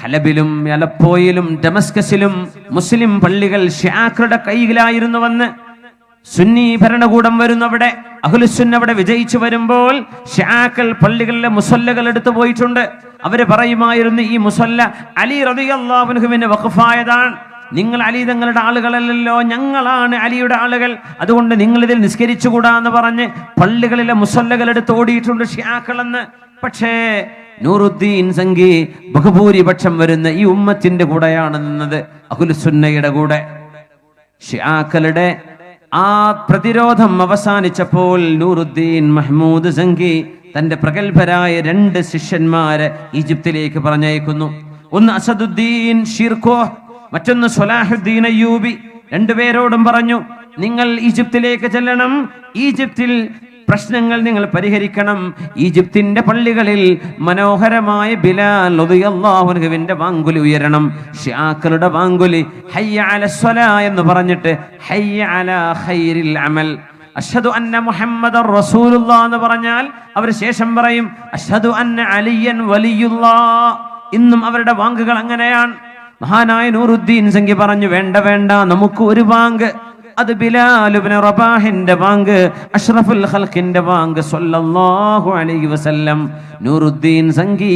ഹലബിലും അലപ്പോയിലും ഡമസ്കസിലും മുസ്ലിം പള്ളികൾ ഷിയാക്കളുടെ കൈയിലായിരുന്നുവെന്ന് സുന്നി ഭരണകൂടം വരുന്നവിടെ അഹ്ലുസുന്ന അവിടെ വിജയിച്ചു വരുമ്പോൾ ഷിയാക്കൾ പള്ളികളിലെ മുസല്ലകൾ എടുത്തു പോയിട്ടുണ്ട്. അവര് പറയുമായിരുന്നു, ഈ മുസല്ല അലി റളിയല്ലാഹു അൻഹുവിന് വഖഫായതാണ്, നിങ്ങൾ അലി തങ്ങളുടെ ആളുകളല്ലല്ലോ, ഞങ്ങളാണ് അലിയുടെ ആളുകൾ, അതുകൊണ്ട് നിങ്ങൾ ഇതിൽ നിസ്കരിച്ചുകൂടാന്ന് പറഞ്ഞ് പള്ളികളിലെ മുസല്ലകൾ എടുത്ത് ഓടിയിട്ടുണ്ട് ഷിയാക്കളെന്ന്. പക്ഷേ നൂറുദ്ദീൻ സംഘി ബഹുഭൂരിപക്ഷം വരുന്ന ഈ ഉമ്മത്തിന്റെ കൂടെയാണ് നിന്നത്, അഹ്ലുസുന്നയുടെ കൂടെ. ഷിയാക്കളുടെ ആ പ്രതിരോധം അവസാനിച്ചപ്പോൾ നൂറുദ്ദീൻ മഹ്മൂദ് സംഘി തന്റെ പ്രഗത്ഭരായ 2 ശിഷ്യന്മാരെ ഈജിപ്തിലേക്ക് പറഞ്ഞയക്കുന്നു. ഒന്ന് അസദുദ്ദീൻ ഷിർഖോ, മറ്റൊന്ന് സ്വലാഹുദ്ദീൻ അയ്യൂബി. 2 പേരോടും പറഞ്ഞു, നിങ്ങൾ ഈജിപ്തിലേക്ക് ചെല്ലണം, ഈജിപ്തിൽ പ്രശ്നങ്ങൾ നിങ്ങൾ പരിഹരിക്കണം. ഈജിപ്തിന്റെ പള്ളികളിൽ മനോഹരമായ ബിലാൽ റളിയല്ലാഹു അൻഹുവിന്റെ വാങ്കുലി ഉയരണം. ഷിയാക്കളുടെ വാങ്കുലി ഹയ്യ അലസ്സലാ എന്ന് പറഞ്ഞിട്ട് ഹയ്യ അലാ ഖൈറിൽ അമൽ, അഷ്ഹദു അന്ന മുഹമ്മദർ റസൂലുള്ളാഹ് എന്ന് പറഞ്ഞാൽ അവർ ശേഷം പറയും അഷ്ഹദു അന്ന അലിയൻ വലിയുള്ളാഹ്. ഇന്നും അവരുടെ വാങ്കുകൾ അങ്ങനെയാണ്. മഹാനായ നൂറുദ്ദീൻ സംഘി പറഞ്ഞു, വേണ്ട വേണ്ട, നമുക്ക് ഒരു വാങ്ക്, അത് ബിലാൽ ഇബ്നു റബാഹിന്റെ വാങ്ക്, അഷ്റഫുൽ ഖൽഖിന്റെ വാങ്ക് സ്വല്ലല്ലാഹു അലൈഹി വസല്ലം. നൂറുദ്ദീൻ സംഘി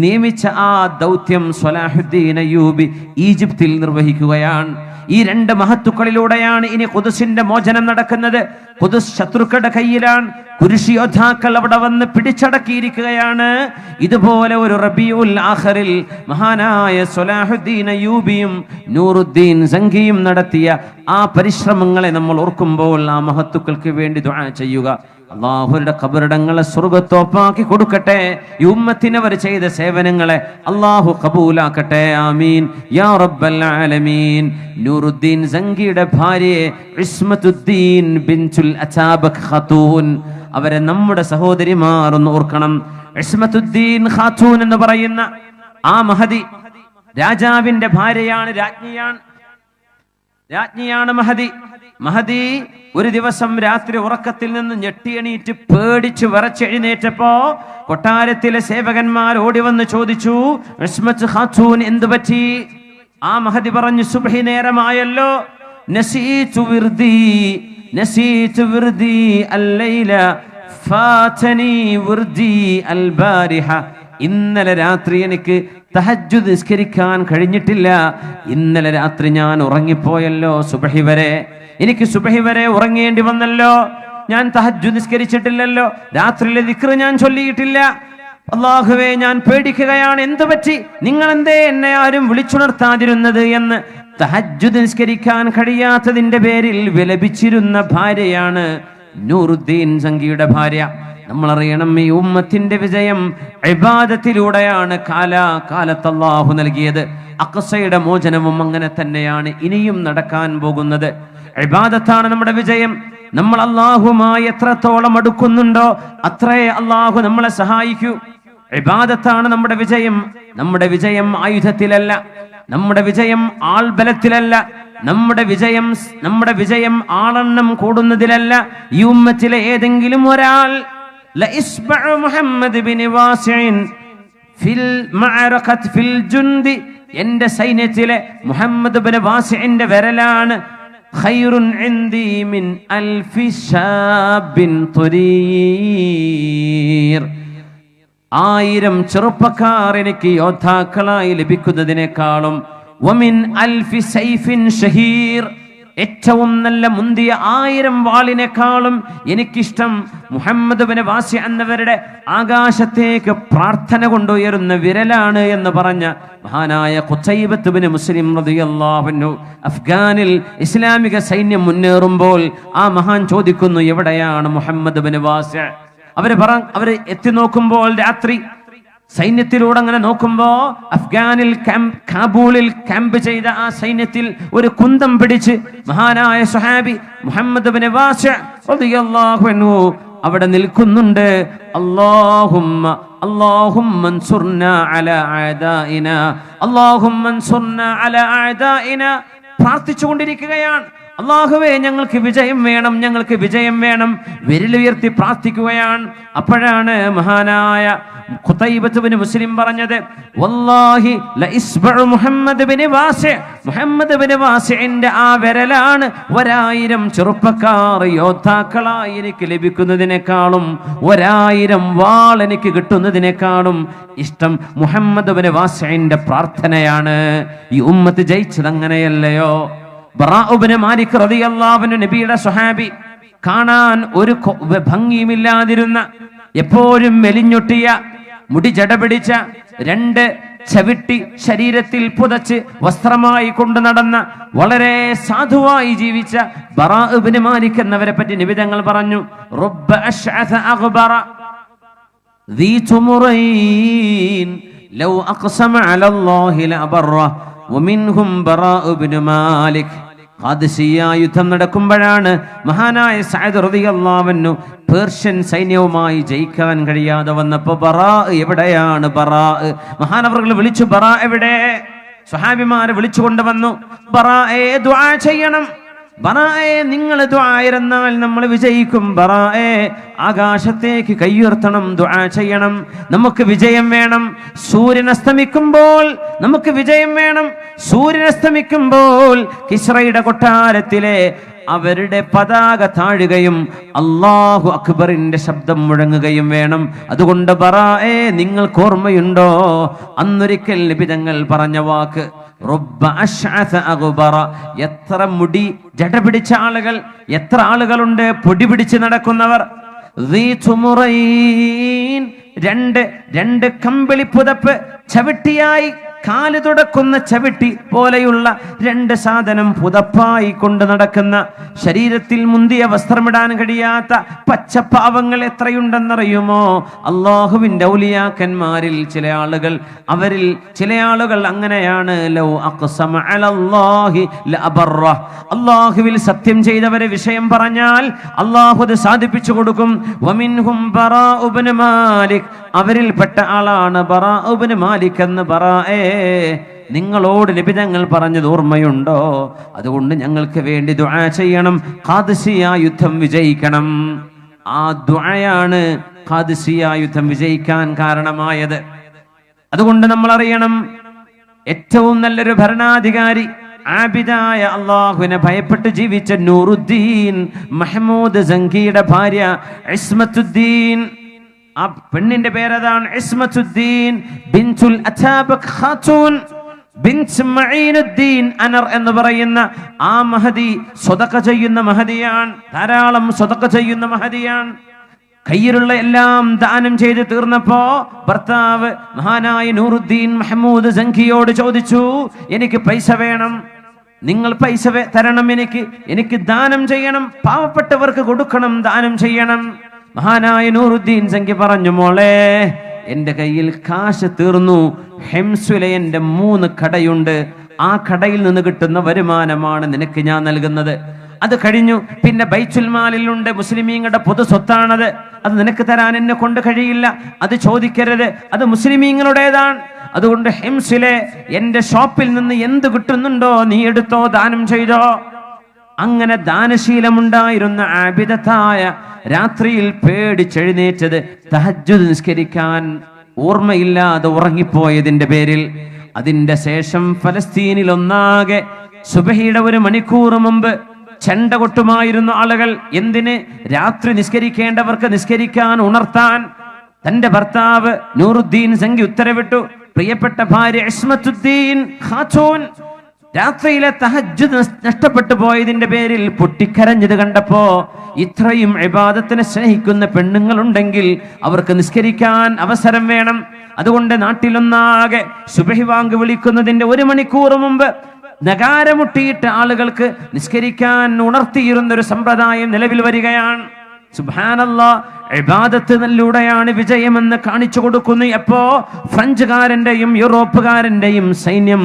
നിയമിച്ച ആ ദൗത്യം സ്വലാഹുദ്ദീൻ അയ്യൂബി ഈജിപ്തിൽ നിർവഹിക്കുകയാണ്. ഈ 2 മഹത്തുക്കളിലൂടെയാണ് ഇനി ഖുദ്സിന്റെ മോചനം നടക്കുന്നത്. ഖുദ്സ് ശത്രുക്കളുടെ കയ്യിലാണ്. കുരിശി യോദ്ധാക്കൾ അവിടെ വന്ന് പിടിച്ചടക്കിയിരിക്കുകയാണ്. ഇതുപോലെ ഒരു റബീഉൽ ആഖിറിൽ മഹാനായ സ്വലാഹുദ്ദീൻ അയ്യൂബിയും നൂറുദ്ദീൻ സംഘിയും നടത്തിയ ആ പരിശ്രമങ്ങളെ നമ്മൾ ഓർക്കുമ്പോൾ ആ മഹത്തുക്കൾക്ക് വേണ്ടി ദുആ ചെയ്യുക. അല്ലാഹുവിന്റെ ഖബറിടങ്ങളെ സ്വർഗ്ഗത്തോപ്പാക്കി കൊടുക്കട്ടെ. ഈ ഉമ്മത്തിന് അവർ ചെയ്ത സേവനങ്ങളെ അല്ലാഹു ഖബൂലാക്കട്ടെ. ആമീൻ യാ റബ്ബൽ ആലമീൻ. നൂറുദ്ദീൻ സംഘിയുടെ ഭാര്യയെ ഇസ്മത്തുദ്ദീൻ ബിൻതുൽ അതാബക് ഖാത്തൂൻ, അവരെ നമ്മുടെ സഹോദരിമാർ ഒന്ന് ഓർക്കണം. ഇസ്മത്തുദ്ദീൻ ഖാത്തൂൻ എന്ന് പറയുന്ന ആ മഹദി രാജാവിന്റെ ഭാര്യയാണ്, രാജ്ഞിയാണ് മഹദി. ഒരു ദിവസം രാത്രി ഉറക്കത്തിൽ നിന്ന് ഞെട്ടിയണീറ്റ് പേടിച്ച് വിറച്ചെഴുന്നേറ്റപ്പോ കൊട്ടാരത്തിലെ സേവകന്മാർ ഓടി വന്ന് ചോദിച്ചു, ഇസ്മത്ത് ഖാത്തൂൻ എന്തു പറ്റി? ആ മഹദി പറഞ്ഞു, സുബ്ഹി നേരമായല്ലോ, നസീതു വിർദി അല്ലൈല ഫാതനി വിർദി അൽബാരിഹ. ഇന്നലെ രാത്രി എനിക്ക് തഹജ്ജുദ് നിസ്കരിക്കാൻ കഴിഞ്ഞിട്ടില്ല. ഇന്നലെ രാത്രി ഞാൻ ഉറങ്ങിപ്പോയല്ലോ, എനിക്ക് സുബ്ഹി വരെ ഉറങ്ങേണ്ടി വന്നല്ലോ. ഞാൻ തഹജ്ജുദ് നിസ്കരിച്ചിട്ടില്ലല്ലോ, രാത്രിയിലെ ദിക്ർ ഞാൻ ചൊല്ലിയിട്ടില്ല. അല്ലാഹുവേ, ഞാൻ പേടിക്കുകയാണ്, എന്തു പറ്റി? നിങ്ങൾ എന്തേ എന്നെ ആരും വിളിച്ചുണർത്താതിരുന്നത് എന്ന് തഹജ്ജുദ് നിസ്കരിക്കാൻ കഴിയാത്തതിന്റെ പേരിൽ വിലപിച്ചിരുന്ന ഭാര്യയാണ് നൂറുദ്ദീൻ സംഘിയുടെ ഭാര്യ. നമ്മളറിയണം, ഈ ഉമ്മത്തിന്റെ വിജയം ഇബാദത്തിലൂടെയാണ് കാലത്ത് അല്ലാഹു നൽകിയത്. അഖ്സയുടെ മോചനവും അങ്ങനെ തന്നെയാണ് ഇനിയും നടക്കാൻ പോകുന്നത്. ഇബാദത്താണ് നമ്മുടെ വിജയം. നമ്മൾ അല്ലാഹുമായി എത്രത്തോളം അടുക്കുന്നുണ്ടോ അത്രേ അല്ലാഹു നമ്മളെ സഹായിക്കൂ. ഇബാദത്താണ് നമ്മുടെ വിജയം. നമ്മുടെ വിജയം ആയുധത്തിലല്ല, നമ്മുടെ വിജയം ആൾബലത്തിലല്ല, നമ്മുടെ വിജയം ആളെണ്ണം കൂടുന്നതിലല്ല. ഈ ഉമ്മത്തിലെ ഏതെങ്കിലും ഒരാൾ മുഹമ്മദ് ബിൻ വാസിഇൻ ഫിൽ മഅറഖത്ത് ഫിൽ ജുൻദി, എന്റെ സൈന്യത്തിലെ മുഹമ്മദ് ബിൻ വാസിഇന്റെ വിരലാണ് ഖൈറുൻ ഇൻദി മിൻ അൽഫി ശാബിൻ തുരീർ. 1000 ചെറുപ്പക്കാർ എനിക്ക് യോദ്ധാക്കളായി ലഭിക്കുന്നതിനേക്കാളും വമിൻ അൽഫി സൈഫിൻ ഷഹീർ, ഏറ്റവും നല്ല മുന്തിയ 1000 വാളിനേക്കാളും എനിക്കിഷ്ടം മുഹമ്മദ് ബിൻ വാസി എന്നവരുടെ ആകാശത്തേക്ക് പ്രാർത്ഥന കൊണ്ടുയരുന്ന വിരലാണ് എന്ന് പറഞ്ഞ മഹാനായ ഖുതൈബത്ത് ബിൻ മുസ്ലിം റളിയല്ലാഹു അൻഹു. അഫ്ഗാനിൽ ഇസ്ലാമിക സൈന്യം മുന്നേറുമ്പോൾ ആ മഹാൻ ചോദിക്കുന്നു, എവിടെയാണ് മുഹമ്മദ് ബിൻ വാസി? അവര് എത്തി നോക്കുമ്പോൾ രാത്രി സൈന്യത്തിലൂടെ അങ്ങനെ നോക്കുമ്പോ അഫ്ഗാനിൽ കാബൂളിൽ ക്യാമ്പ് ചെയ്ത ആ സൈന്യത്തിൽ ഒരു കുന്തം പിടിച്ച് മഹാനായ സ്വഹാബി മുഹമ്മദ് ബിൻ വാസി റളിയല്ലാഹു അൻഹു അവിടെ നിൽക്കുന്നുണ്ട്. അല്ലാഹുമ്മ അൻസുർനാ അലാ അഅദാഇനാ, അല്ലാഹുമ്മ അൻസുർനാ അലാ അഅദാഇനാ പ്രാർത്ഥിച്ചുകൊണ്ടിരിക്കുകയാണ്. അല്ലാഹുവേ ഞങ്ങൾക്ക് വിജയം വേണം, ഞങ്ങൾക്ക് വിജയം വേണം. വിരലുയർത്തി പ്രാർത്ഥിക്കുകയാണ്. അപ്പോഴാണ് മഹാനായ ഖുതൈബത്ത് ബിൻ മുസ്ലിം പറഞ്ഞത്, വല്ലാഹി ലഇസ്ബഉ മുഹമ്മദ് ബിൻ വാസിഇന്റെ ആ വിരലാണ് 1000 ചെറുപ്പക്കാർ യോദ്ധാക്കളായി എനിക്ക് ലഭിക്കുന്നതിനേക്കാളും 1000 വാൾ എനിക്ക് കിട്ടുന്നതിനേക്കാളും ഇഷ്ടം മുഹമ്മദ് ബിൻ വാസിഇന്റെ പ്രാർത്ഥനയാണ്. ഈ ഉമ്മത്ത് ജയിച്ചത് അങ്ങനെയല്ലയോ? ബറാഉ ബിൻ മാലിക് റളിയല്ലാഹു അൻഹു നബിയുടെ സ്വഹാബി, കാണാൻ ഒരു ഭംഗിയുമില്ലാതിരുന്ന, എപ്പോഴും മെലിഞ്ഞൊട്ടിയ, മുടി ജടപിടിച്ച, 2 ചവിട്ടി ശരീരത്തിൽ പുതച്ച് വസ്ത്രമായി കൊണ്ടു നടന്ന, വളരെ സാധുവായി ജീവിച്ച ബറാഉ ബിൻ മാലിക് എന്നവരെ പറ്റി നബി തങ്ങൾ പറഞ്ഞു, റബ്ബ അശ്അസ അഗ്ബറ ദീ തുമുറൈൻ ലൗ അഖ്സമ അലല്ലാഹി ലഅബറ വമിൻഹും ബറാഉ ബിൻ മാലിക്. ഖാദിസിയ യുദ്ധം നടക്കുമ്പോഴാണ് മഹാനായ സഅദ് റളിയല്ലാഹു അൻഹു പേർഷ്യൻ സൈന്യവുമായി ജയിക്കാൻ കഴിയാതെ വന്നപ്പോൾ ബറാ എവിടെയാണ്? മഹാനവറുകൾ വിളിച്ചു, ബറാ എവിടെ? സ്വഹാബിമാരെ വിളിച്ചു കൊണ്ടുവന്നു. ബറായെ ദുആ ചെയ്യണം, ബറായെ നിങ്ങൾ ദുആ ഇരുന്നാൽ നമ്മൾ വിജയിക്കും. ബറായെ ആകാശത്തേക്ക് കൈയുയർത്തണം, ദുആ ചെയ്യണം, നമുക്ക് വിജയം വേണം. സൂര്യൻ അസ്തമിക്കുമ്പോൾ നമുക്ക് വിജയം വേണം. സൂര്യൻ അസ്തമിക്കുമ്പോൾ കിസ്റയുടെ കൊട്ടാരത്തിലെ അവരുടെ പതാക താഴുകയും അല്ലാഹു അക്ബറിന്റെ ശബ്ദം മുഴങ്ങുകയും വേണം. അതുകൊണ്ട് ബറായെ നിങ്ങൾക്ക് ഓർമ്മയുണ്ടോ അന്നൊരിക്കൽ നബി തങ്ങൾ പറഞ്ഞ വാക്ക്? റബ്ബ അശ്അസ അഗ്ബറ. എത്ര മുടി ജട പിടിച്ച ആളുകൾ, എത്ര ആളുകളുണ്ട് പൊടി പിടിച്ച് നടക്കുന്നവർ. രണ്ട് കമ്പിളി പുതപ്പ്, ചവിട്ടിയായി കാല് തുടക്കുന്ന ചവിട്ടി പോലെയുള്ള 2 സാധനം പുതപ്പായി കൊണ്ട് നടക്കുന്ന, ശരീരത്തിൽ മുന്തിയ വസ്ത്രമിടാൻ കഴിയാത്ത പച്ചപ്പാവങ്ങൾ എത്രയുണ്ടെന്നറിയുമോ? അല്ലാഹുവിന്റെ ഔലിയാക്കന്മാരിൽ അവരിൽ ചില ആളുകൾ അങ്ങനെയാണ്. ലൗ അഖ്സമ അലല്ലാഹി ലഅബറ. അല്ലാഹുവിൽ സത്യം ചെയ്തവരെ വിഷയം പറഞ്ഞാൽ അല്ലാഹു അത് സാധിപ്പിച്ചു കൊടുക്കും. വമിൻഹും ബറാഉ ബിൻ മാലിക്. അവരിൽപ്പെട്ട ആളാണ് ബറാഉ ബിൻ മാലിക് എന്ന്. ബറായെ, നിങ്ങളോട് നബി തങ്ങൾ പറഞ്ഞത് ഓർമ്മയുണ്ടോ? അതുകൊണ്ട് ഞങ്ങൾക്ക് വേണ്ടി ദുആ ചെയ്യണം, ഖാദിസിയ യുദ്ധം വിജയിക്കണം. ആ ദുആയാണ് ഖാദിസിയ യുദ്ധം വിജയിക്കാൻ കാരണമായത്. അതുകൊണ്ട് നമ്മൾ അറിയണം, ഏറ്റവും നല്ലൊരു ഭരണാധികാരി, ആബിദായ അല്ലാഹുവിനെ ഭയപ്പെട്ട് ജീവിച്ച നൂറുദ്ദീൻ മഹ്മൂദ് സംഘിയുടെ ഭാര്യ ഇസ്മത്തുദ്ദീൻ. ആ പെണ്ണിന്റെ പേരതാണ് ഇസ്മത്തുദ്ദീൻ ബിൻതുൽ അതാബക് ഖാത്തൂൻ ബിൻത് മഈനുദ്ദീൻ അനർ എന്ന് പറയുന്ന ആ മഹദി സ്വതക്ക ചെയ്യുന്ന മഹദിയാണ്. ധാരാളം സ്വതക്ക ചെയ്യുന്ന മഹദിയാണ്. കയ്യിലുള്ള എല്ലാം ദാനം ചെയ്ത് തീർന്നപ്പോ ഭർത്താവ് മഹാനായ നൂറുദ്ദീൻ മഹ്മൂദ് സംഘിയോട് ചോദിച്ചു, എനിക്ക് പൈസ വേണം, നിങ്ങൾ പൈസ തരണം, എനിക്ക് ദാനം ചെയ്യണം, പാവപ്പെട്ടവർക്ക് കൊടുക്കണം, ദാനം ചെയ്യണം. മഹാനായ നൂറുദ്ദീൻ സംഘി പറഞ്ഞു, മോളെ, എന്റെ കയ്യിൽ കാശ് തീർന്നു. ഹെംസുലെ എന്റെ 3 കടയുണ്ട്. ആ കടയിൽ നിന്ന് കിട്ടുന്ന വരുമാനമാണ് നിനക്ക് ഞാൻ നൽകുന്നത്. അത് കഴിഞ്ഞു പിന്നെ ബൈത്തുൽ മാലിലുണ്ട്, മുസ്ലിമീങ്ങളുടെ പൊതു സ്വത്താണത്. അത് നിനക്ക് തരാൻ എന്നെ കൊണ്ട് കഴിയില്ല, അത് ചോദിക്കരുത്, അത് മുസ്ലിമീങ്ങളുടേതാണ്. അതുകൊണ്ട് ഹെംസിലെ എന്റെ ഷോപ്പിൽ നിന്ന് എന്ത് കിട്ടുന്നുണ്ടോ നീ എടുത്തോ, ദാനം ചെയ്തോ. അങ്ങനെ ദാനശീലമുണ്ടായിരുന്ന ആബിദത്തായ, രാത്രിയിൽ പേടിച്ചെഴുന്നേറ്റത് തഹജ്ജുദ് നിസ്കരിക്കാൻ ഓർമ്മയില്ലാതെ ഉറങ്ങിപ്പോയതിന്റെ പേരിൽ. അതിന്റെ ശേഷം ഫലസ്തീനിൽ ഒന്നാകെ സുബഹിയുടെ 1 മണിക്കൂർ മുമ്പ് ചെണ്ട കൊട്ടുമായിരുന്നു ആളുകൾ. എന്തിന്? രാത്രി നിസ്കരിക്കേണ്ടവർക്ക് നിസ്കരിക്കാൻ ഉണർത്താൻ. തന്റെ ഭർത്താവ് നൂറുദ്ദീൻ സംഘി ഉത്തരവിട്ടു, പ്രിയപ്പെട്ട ഭാര്യ ഇസ്മത്തുദ്ദീൻ ഖാത്തൂൻ രാത്രിയിലെ തഹജ്ജുദ് നഷ്ടപ്പെട്ടു പോയതിന്റെ പേരിൽ പൊട്ടിക്കരഞ്ഞത് കണ്ടപ്പോ, ഇത്രയും ഇബാദത്തിനെ സ്നേഹിക്കുന്ന പെണ്ണുങ്ങളുണ്ടെങ്കിൽ അവർക്ക് നിസ്കരിക്കാൻ അവസരം വേണം. അതുകൊണ്ട് നാട്ടിലൊന്നാകെ സുബഹി വാങ്ക് വിളിക്കുന്നതിന്റെ 1 മണിക്കൂർ മുമ്പ് നഗാരമുട്ടിയിട്ട് ആളുകൾക്ക് നിസ്കരിക്കാൻ ഉണർത്തിയിരുന്ന ഒരു സമ്പ്രദായം നിലവിൽ വരികയാണ്. സുബ്ഹാനല്ലാഹ്, ഇബാദത്തിലൂടെയാണ് വിജയമെന്ന് കാണിച്ചു കൊടുക്കുന്നു. എപ്പോ ഫ്രഞ്ചുകാരന്റെയും യൂറോപ്പുകാരന്റെയും സൈന്യം,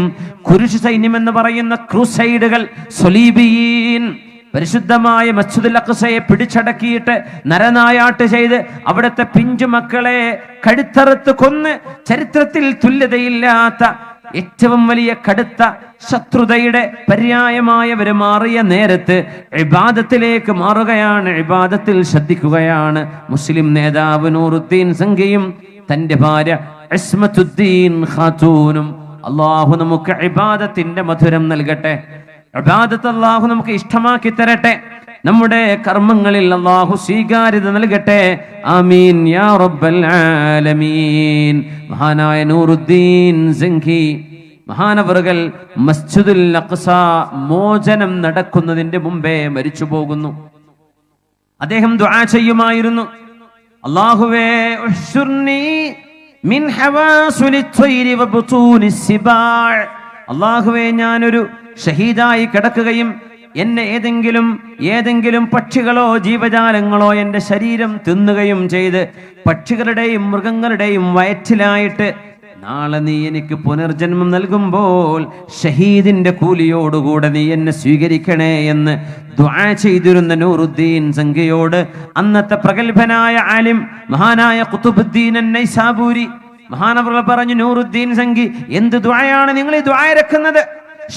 കുരിശ് സൈന്യം എന്ന് പറയുന്ന ക്രൂസൈഡുകൾ, സ്വലീബിയീൻ, പരിശുദ്ധമായ മസ്ജിദുൽ അഖ്സയെ പിടിച്ചടക്കിയിട്ട് നരനായാട്ട് ചെയ്ത് അവിടുത്തെ പിഞ്ചു മക്കളെ കഴുത്തറുത്ത് കൊന്ന് ചരിത്രത്തിൽ തുല്യതയില്ലാത്ത ഏറ്റവും വലിയ കടുത്ത ശത്രുതയുടെ പര്യായമായവര് മാറിയ നേരത്ത് ഇബാദത്തിലേക്ക് മാറുകയാണ്, ഇബാദത്തിൽ ശ്രദ്ധിക്കുകയാണ്. മുസ്ലിം നേതാവ് നൂറുദ്ദീൻ സംഖ്യയും തന്റെ ഭാര്യ ഇസ്മത്തുദ്ദീൻ ഖാത്തൂനും. അള്ളാഹു നമുക്ക് ഇബാദത്തിന്റെ മധുരം നൽകട്ടെ. ഇബാദത്ത് അള്ളാഹു നമുക്ക് ഇഷ്ടമാക്കി തരട്ടെ. നമ്മുടെ കർമ്മങ്ങളിൽ അള്ളാഹു സ്വീകാര്യത നൽകട്ടെ. ആമീൻ യാ റബ്ബൽ ആലമീൻ. മഹാനായ നൂറുദ്ദീൻ സംഖി മഹാനവറുകൾ മസ്ജിദുൽ അഖ്സ മോചനം നടക്കുന്നതിന്റെ മുമ്പേ മരിച്ചു പോകുന്നു. അദ്ദേഹം ദുആ ചെയ്യുമായിരുന്നു, അല്ലാഹുവേ ഉഹ്ശുർനി മിൻ ഹവാസുലി ത്വയ്രി വബുതൂനി സിബാ. അല്ലാഹുവേ ഞാനൊരു ഷഹീദായി കിടക്കുകയും എന്നെ ഏതെങ്കിലും പക്ഷികളോ ജീവജാലങ്ങളോ എൻ്റെ ശരീരം തിന്നുകയും ചെയ്ത് പക്ഷികളുടെയും മൃഗങ്ങളുടെയും വയറ്റിലായിട്ട് നാളെ നീ എനിക്ക് പുനർജന്മം നൽകുമ്പോൾ ഷഹീദിന്റെ കൂലിയോടുകൂടെ നീ എന്നെ സ്വീകരിക്കണേ എന്ന് ദുആ ചെയ്തിരുന്ന നൂറുദ്ദീൻ സംഖ്യയോട് അന്നത്തെ പ്രഗത്ഭനായ ആലിം മഹാനായ ഖുതുബുദ്ദീൻ അൻ-നൈസാബൂരി മഹാനവറുകൾ പറഞ്ഞു, നൂറുദ്ദീൻ സംഖി എന്ത് ദുആയാണ് നിങ്ങൾ ഈ ദുആ ഇറക്കുന്നത്?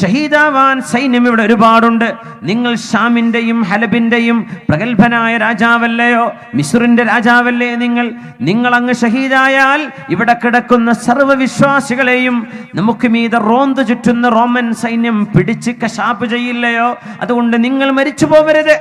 ഷഹീദാവാൻ സൈന്യം ഇവിടെ ഒരുപാടുണ്ട്. നിങ്ങൾ ഷാമിന്റെയും ഹലബിന്റെയും പ്രഗത്ഭനായ രാജാവല്ലയോ, മിസ്റിന്റെ രാജാവല്ലേ നിങ്ങൾ അങ്ങ് ഷഹീദായാൽ ഇവിടെ കിടക്കുന്ന സർവ്വവിശ്വാസികളെയും നമുക്ക് മീതെ റോന്ത് ചുറ്റുന്ന റോമൻ സൈന്യം പിടിച്ച് കശാപ്പ് ചെയ്യില്ലയോ? അതുകൊണ്ട് നിങ്ങൾ മരിച്ചു പോവരുത്.